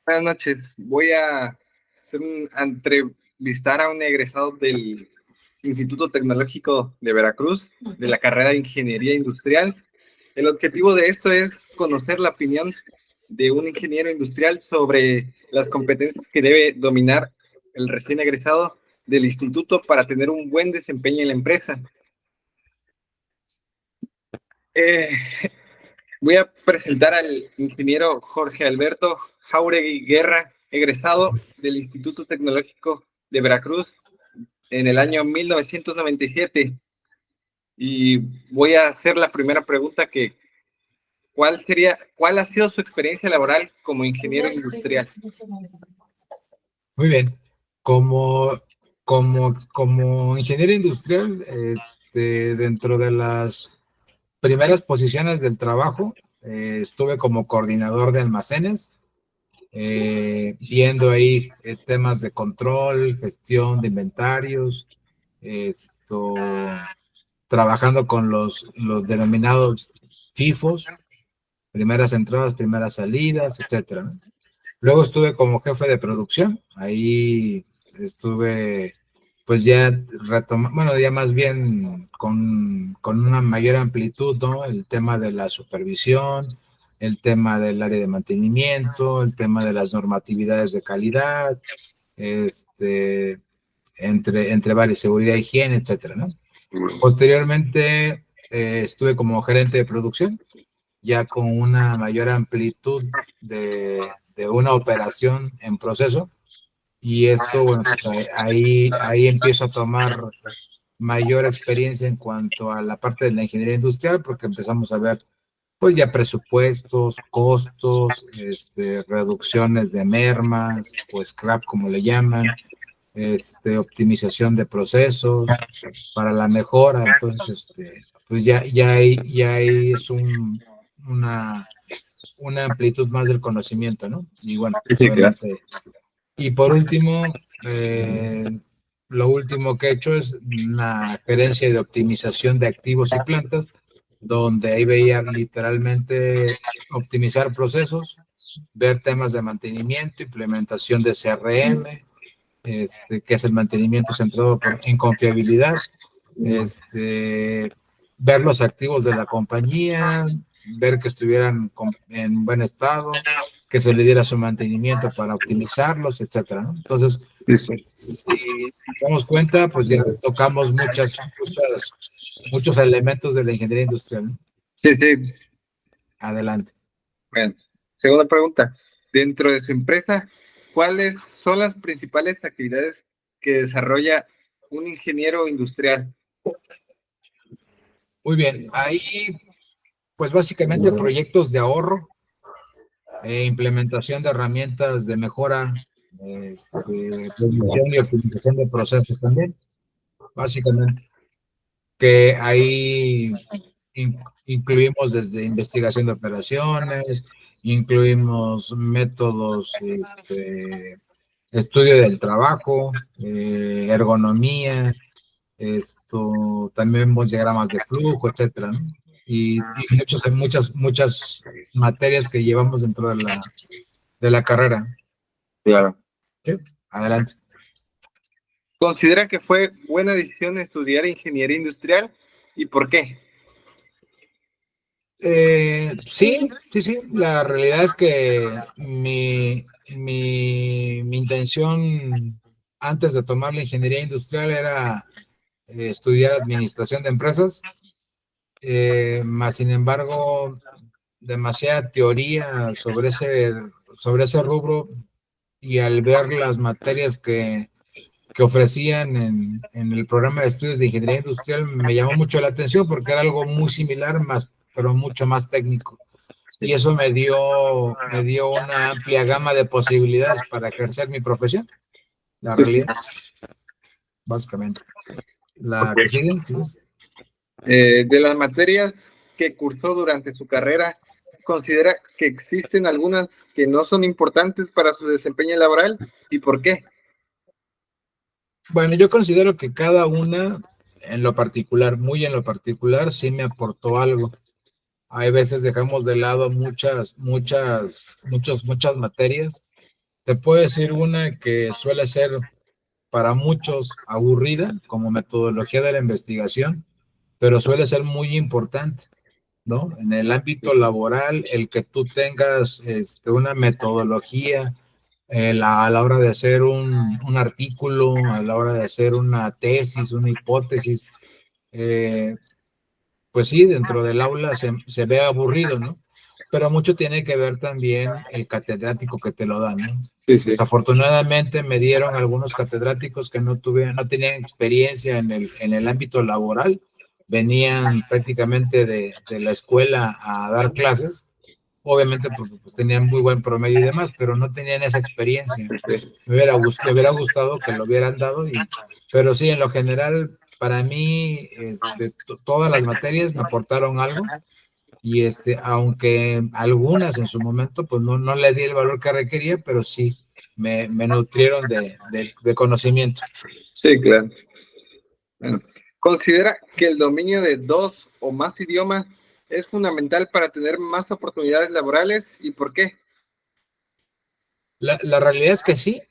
Buenas noches. Voy a entrevistar a un egresado del Instituto Tecnológico de Veracruz, de la carrera de Ingeniería Industrial. El objetivo de esto es conocer la opinión de un ingeniero industrial sobre las competencias que debe dominar el recién egresado del instituto para tener un buen desempeño en la empresa. Voy a presentar al ingeniero Jorge Alberto Jauregui Guerra, egresado del Instituto Tecnológico de Veracruz en el año 1997. Y voy a hacer la primera pregunta que, ¿cuál ha sido su experiencia laboral como ingeniero industrial? Muy bien. Como ingeniero industrial, dentro de las primeras posiciones del trabajo, estuve como coordinador de almacenes, viendo ahí temas de control, gestión de inventarios, trabajando con los denominados FIFOs, primeras entradas, primeras salidas, etcétera, ¿no? Luego estuve como jefe de producción, ahí estuve pues ya bueno, ya más bien con una mayor amplitud, ¿no? El tema de la supervisión, el tema del área de mantenimiento, el tema de las normatividades de calidad, entre varias, seguridad, higiene, etcétera, ¿no? Posteriormente estuve como gerente de producción, ya con una mayor amplitud de una operación en proceso, y esto, bueno, pues ahí empiezo a tomar mayor experiencia en cuanto a la parte de la ingeniería industrial, porque empezamos a ver pues ya presupuestos, costos, reducciones de mermas, o scrap como le llaman, optimización de procesos para la mejora. Entonces, pues ya ahí es una amplitud más del conocimiento, ¿no? Y bueno, obviamente. Y por último, lo último que he hecho es una gerencia de optimización de activos y plantas, donde ahí veía literalmente optimizar procesos, ver temas de mantenimiento, implementación de CRM, que es el mantenimiento centrado en confiabilidad, ver los activos de la compañía, ver que estuvieran en buen estado, que se le diera su mantenimiento para optimizarlos, etcétera, ¿no? Entonces, si damos cuenta, pues ya tocamos muchos elementos de la ingeniería industrial, ¿no? Sí, sí. Adelante. Bueno, segunda pregunta. Dentro de su empresa, ¿cuáles son las principales actividades que desarrolla un ingeniero industrial? Muy bien. Ahí, pues básicamente proyectos de ahorro, implementación de herramientas de mejora, producción y optimización de procesos también, básicamente. Que ahí incluimos desde investigación de operaciones, incluimos métodos, estudio del trabajo, ergonomía, también vemos diagramas de flujo, etcétera, ¿no? Y muchas materias que llevamos dentro de la carrera. Claro. ¿Sí? Adelante. ¿Considera que fue buena decisión estudiar ingeniería industrial y por qué? Sí. La realidad es que mi intención antes de tomar la ingeniería industrial era estudiar administración de empresas, más sin embargo, demasiada teoría sobre ese rubro, y al ver las materias que ofrecían en el programa de estudios de ingeniería industrial, me llamó mucho la atención porque era algo muy similar, pero mucho más técnico. Y eso me dio una amplia gama de posibilidades para ejercer mi profesión. La realidad, básicamente. La que sigue, ¿sí? De las materias que cursó durante su carrera, ¿considera que existen algunas que no son importantes para su desempeño laboral y por qué? Bueno, yo considero que cada una, muy en lo particular, sí me aportó algo. hay veces dejamos de lado muchas materias. Te puedo decir una que suele ser para muchos aburrida como metodología de la investigación, pero suele ser muy importante, ¿no? En el ámbito laboral, el que tú tengas una metodología a la hora de hacer un artículo, a la hora de hacer una tesis, una hipótesis, pues sí, dentro del aula se ve aburrido, ¿no? Pero mucho tiene que ver también el catedrático que te lo da, ¿no? Sí, sí. Desafortunadamente me dieron algunos catedráticos que no tenían experiencia en el ámbito laboral, venían prácticamente de la escuela a dar clases, obviamente porque pues, tenían muy buen promedio y demás, pero no tenían esa experiencia. Me hubiera gustado que lo hubieran dado, pero sí, en lo general, para mí, todas las materias me aportaron algo y aunque algunas en su momento, pues no le di el valor que requería, pero sí me nutrieron de conocimiento. Sí, claro. Bueno, ¿considera que el dominio de 2 o más idiomas es fundamental para tener más oportunidades laborales y por qué? La realidad es que sí.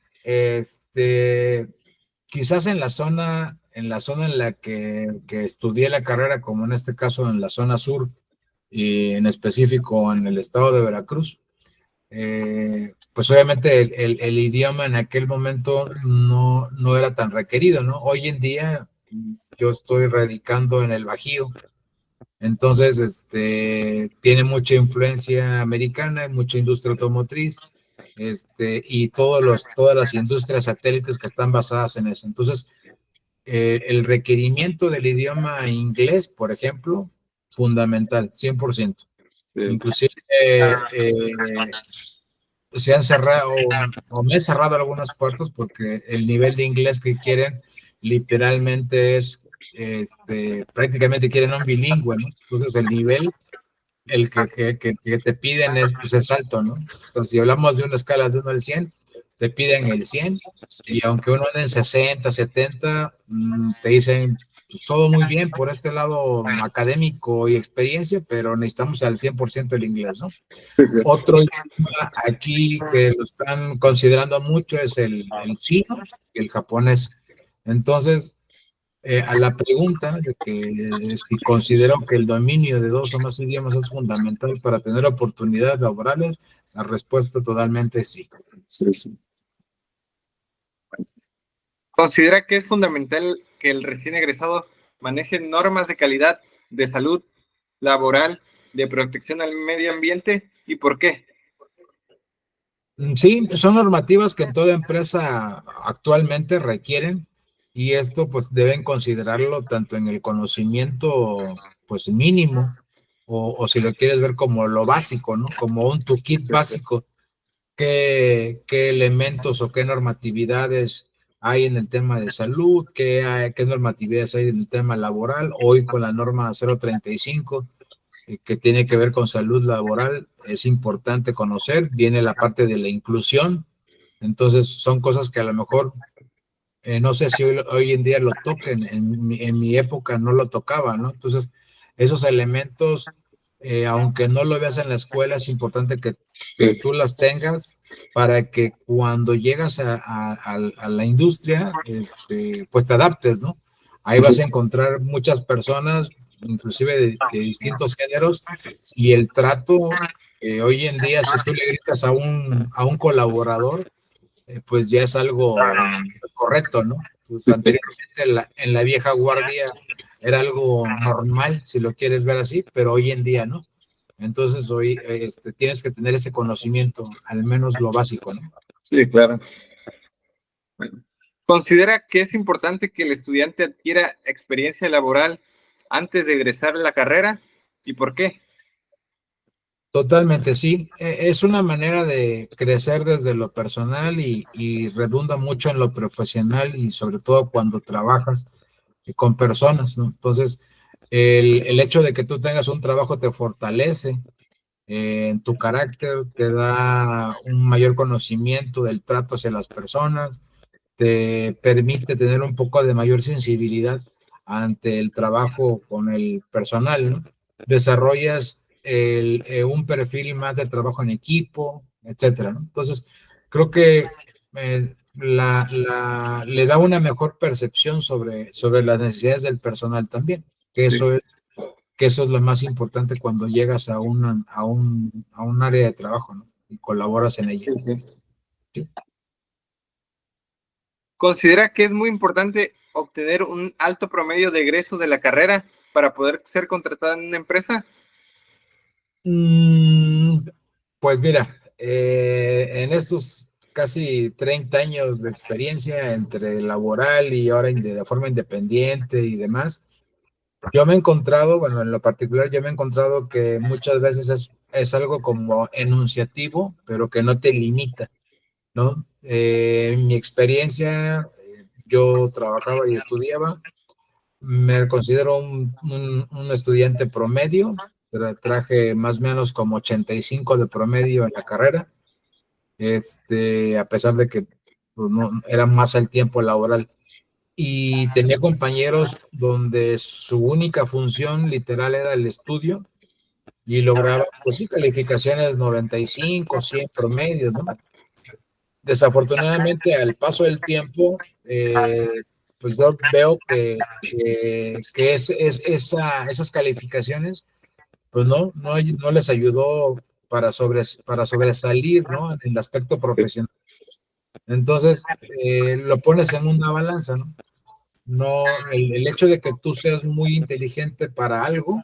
Quizás en la zona en la que estudié la carrera, como en este caso en la zona sur, y en específico en el estado de Veracruz, pues obviamente el idioma en aquel momento no era tan requerido, ¿no? Hoy en día yo estoy radicando en el Bajío, entonces tiene mucha influencia americana, mucha industria automotriz, y todas las industrias satélites que están basadas en eso. Entonces, el requerimiento del idioma inglés, por ejemplo, fundamental, 100%. Sí. Inclusive se han cerrado o me he cerrado algunas puertas porque el nivel de inglés que quieren literalmente es, prácticamente quieren un bilingüe, ¿no? Entonces el nivel, que te piden pues es alto, ¿no? Entonces si hablamos de una escala de 1 al 100, te piden el 100 y aunque uno ande en 60, 70, te dicen, pues todo muy bien por este lado académico y experiencia, pero necesitamos al 100% el inglés, ¿no? Sí, sí. Otro idioma aquí que lo están considerando mucho es el chino y el japonés. Entonces, a la pregunta de que si considero que el dominio de 2 o más idiomas es fundamental para tener oportunidades laborales, la respuesta totalmente sí. Sí, sí. ¿Considera que es fundamental que el recién egresado maneje normas de calidad, de salud laboral, de protección al medio ambiente y por qué? Sí, son normativas que en toda empresa actualmente requieren y esto pues deben considerarlo tanto en el conocimiento pues mínimo o si lo quieres ver como lo básico, ¿no? Como un toolkit básico, qué elementos o qué normatividades hay en el tema de salud, qué normatividades hay en el tema laboral, hoy con la norma 035 que tiene que ver con salud laboral, es importante conocer, viene la parte de la inclusión, entonces son cosas que a lo mejor, no sé si hoy en día lo toquen, en mi época no lo tocaba, ¿no? Entonces, esos elementos, aunque no lo veas en la escuela, es importante que tú las tengas para que cuando llegas a la industria, pues te adaptes, ¿no? Ahí vas a encontrar muchas personas, inclusive de distintos géneros, y el trato, hoy en día, si tú le gritas a un colaborador, pues ya es algo correcto, ¿no? Pues anteriormente en la vieja guardia era algo normal, si lo quieres ver así, pero hoy en día no. Entonces hoy tienes que tener ese conocimiento, al menos lo básico, ¿no? Sí, claro. Bueno. ¿Considera que es importante que el estudiante adquiera experiencia laboral antes de egresar a la carrera y por qué? Totalmente, sí. Es una manera de crecer desde lo personal y redunda mucho en lo profesional y sobre todo cuando trabajas con personas, ¿no? Entonces, el hecho de que tú tengas un trabajo te fortalece en tu carácter, te da un mayor conocimiento del trato hacia las personas, te permite tener un poco de mayor sensibilidad ante el trabajo con el personal, ¿no? Desarrollas un perfil más de trabajo en equipo, etcétera, ¿no? Entonces, creo que le da una mejor percepción sobre las necesidades del personal también, que eso es, que eso es lo más importante cuando llegas a un área de trabajo, ¿no? Y colaboras en ella. Sí. ¿Considera que es muy importante obtener un alto promedio de egreso de la carrera para poder ser contratado en una empresa? Pues mira, en estos casi 30 años de experiencia entre laboral y ahora de forma independiente y demás, yo me he encontrado, bueno, en lo particular, yo me he encontrado que muchas veces es algo como enunciativo, pero que no te limita, ¿no? En mi experiencia, yo trabajaba y estudiaba, me considero un estudiante promedio, traje más o menos como 85 de promedio en la carrera, a pesar de que pues, no, era más el tiempo laboral. Y tenía compañeros donde su única función literal era el estudio y lograba, pues sí, calificaciones 95, 100 promedios, ¿no? Desafortunadamente, al paso del tiempo, pues yo veo que esas calificaciones, pues no les ayudó para sobresalir, ¿no? En el aspecto profesional. Entonces, lo pones en una balanza, ¿no? No, el hecho de que tú seas muy inteligente para algo,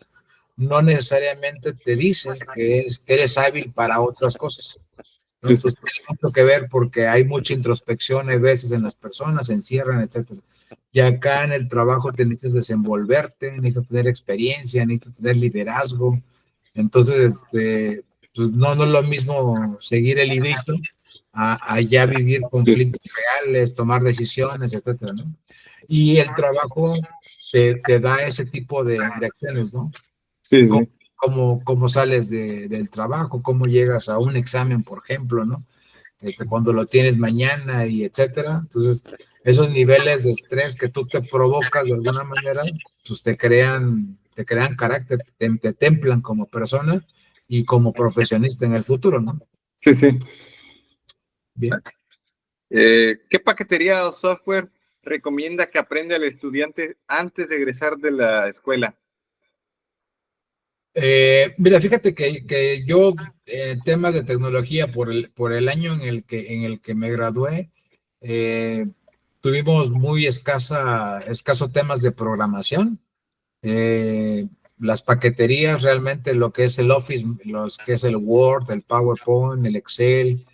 no necesariamente te dice que eres hábil para otras cosas, ¿no? Entonces tiene mucho que ver porque hay mucha introspección a veces en las personas, se encierran, etcétera. Y acá en el trabajo te necesitas desenvolverte, necesitas tener experiencia, necesitas tener liderazgo. Entonces, pues no es lo mismo seguir el librito a ya vivir conflictos reales, tomar decisiones, etcétera, ¿no? Y el trabajo te da ese tipo de acciones, ¿no? Sí, ¿Cómo, sí. cómo sales del trabajo? ¿Cómo llegas a un examen, por ejemplo, ¿no? Cuando lo tienes mañana y etcétera. Entonces, esos niveles de estrés que tú te provocas de alguna manera, pues te crean carácter, te templan como persona y como profesionista en el futuro, ¿no? Sí, sí. Bien. ¿Qué paquetería o software recomienda que aprenda el estudiante antes de egresar de la escuela? Mira, fíjate que yo, temas de tecnología, por el año en el que me gradué, tuvimos muy escaso temas de programación. Eh, las paqueterías, realmente lo que es el Office, los que es el Word, el PowerPoint, el Excel,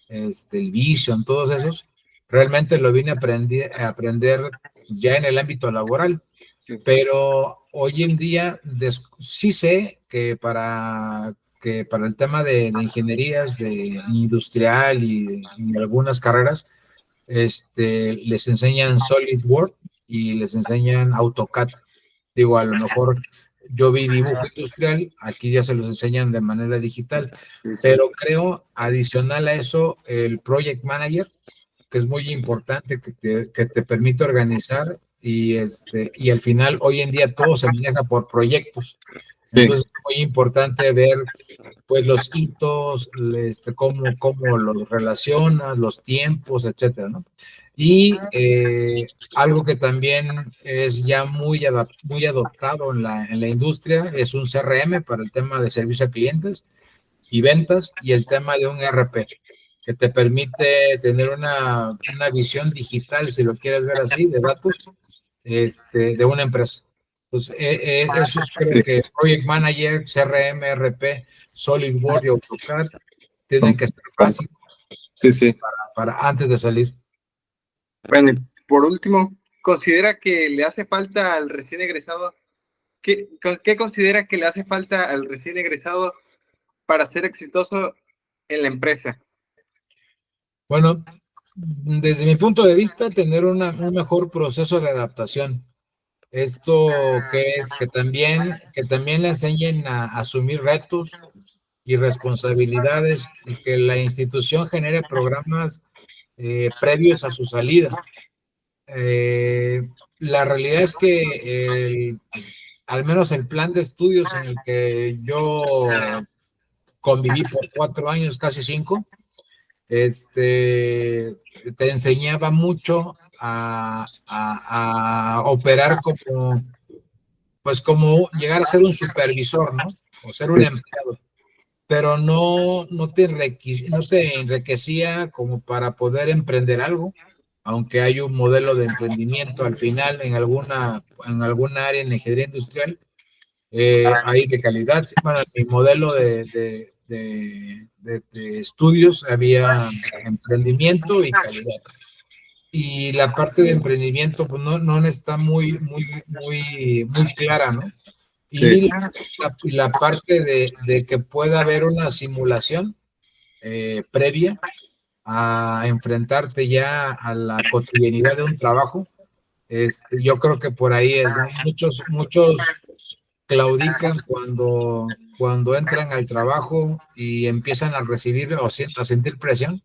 el Vision, todos esos, realmente lo vine a aprender ya en el ámbito laboral. Pero hoy en día sí sé que para el tema de ingenierías, de industrial y algunas carreras, les enseñan SolidWorks y les enseñan AutoCAD. Digo, a lo mejor yo vi dibujo industrial, aquí ya se los enseñan de manera digital, pero creo, adicional a eso, el Project Manager, que es muy importante, que te permite organizar y al final, hoy en día, todo se maneja por proyectos. Entonces, es muy importante ver pues los hitos, cómo los relacionas, los tiempos, etcétera, ¿no? Y algo que también es ya muy adoptado en la industria es un CRM para el tema de servicio a clientes y ventas, y el tema de un ERP que te permite tener una visión digital, si lo quieres ver así, de datos de una empresa. Entonces, eso creo que Project Manager, CRM, ERP, SolidWorks y AutoCAD tienen que ser básicos Sí, sí. para antes de salir. Bueno, y por último, ¿considera que le hace falta al recién egresado? ¿Qué considera que le hace falta al recién egresado para ser exitoso en la empresa? Bueno, desde mi punto de vista, tener un mejor proceso de adaptación. Esto que es que también le enseñen a asumir retos y responsabilidades y que la institución genere programas previos a su salida. La realidad es que al menos el plan de estudios en el que yo conviví por 4 años, casi 5, te enseñaba mucho a operar como, pues como llegar a ser un supervisor, ¿no? O ser un empleado, pero no te enriquecía como para poder emprender algo, aunque hay un modelo de emprendimiento al final en alguna área en la ingeniería industrial, hay de calidad. Bueno, mi modelo de estudios había emprendimiento y calidad. Y la parte de emprendimiento pues no está muy clara, ¿no? Sí, Y la parte de que pueda haber una simulación previa a enfrentarte ya a la cotidianidad de un trabajo, yo creo que por ahí es, ¿no? Muchos claudican cuando entran al trabajo y empiezan a recibir o a sentir presión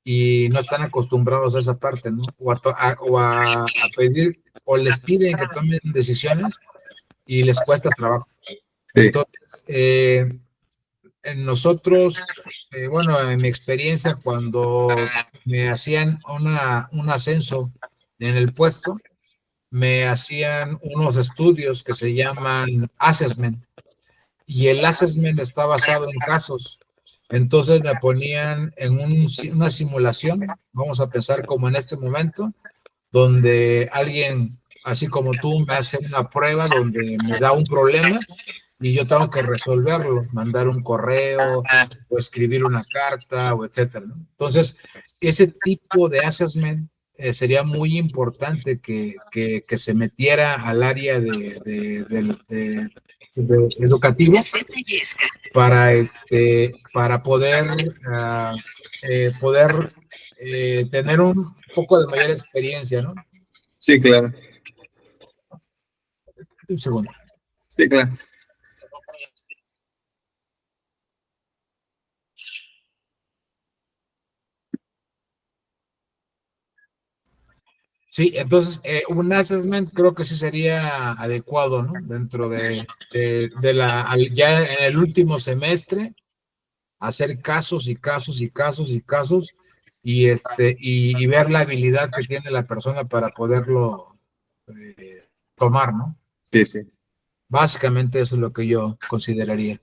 y no están acostumbrados a esa parte, ¿no? O a pedir, o les piden que tomen decisiones y les cuesta trabajo. sí, Entonces, en nosotros, bueno, en mi experiencia, cuando me hacían un ascenso en el puesto, me hacían unos estudios que se llaman assessment, y el assessment está basado en casos. Entonces me ponían en una simulación, vamos a pensar como en este momento, donde alguien, así como tú, me hace una prueba donde me da un problema y yo tengo que resolverlo, mandar un correo o escribir una carta o etcétera, ¿no? Entonces, ese tipo de assessment sería muy importante que se metiera al área de educativo para poder tener un poco de mayor experiencia, ¿no? sí, claro. Un segundo. Sí, claro. Sí, entonces un assessment creo que sí sería adecuado, ¿no? Dentro ya en el último semestre, hacer casos y casos y casos y casos y ver la habilidad que tiene la persona para poderlo tomar, ¿no? Sí, sí. Básicamente eso es lo que yo consideraría.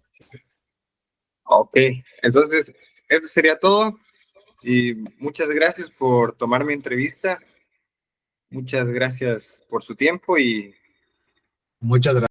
Ok, entonces eso sería todo y muchas gracias por tomar mi entrevista. Muchas gracias por su tiempo y Muchas gracias.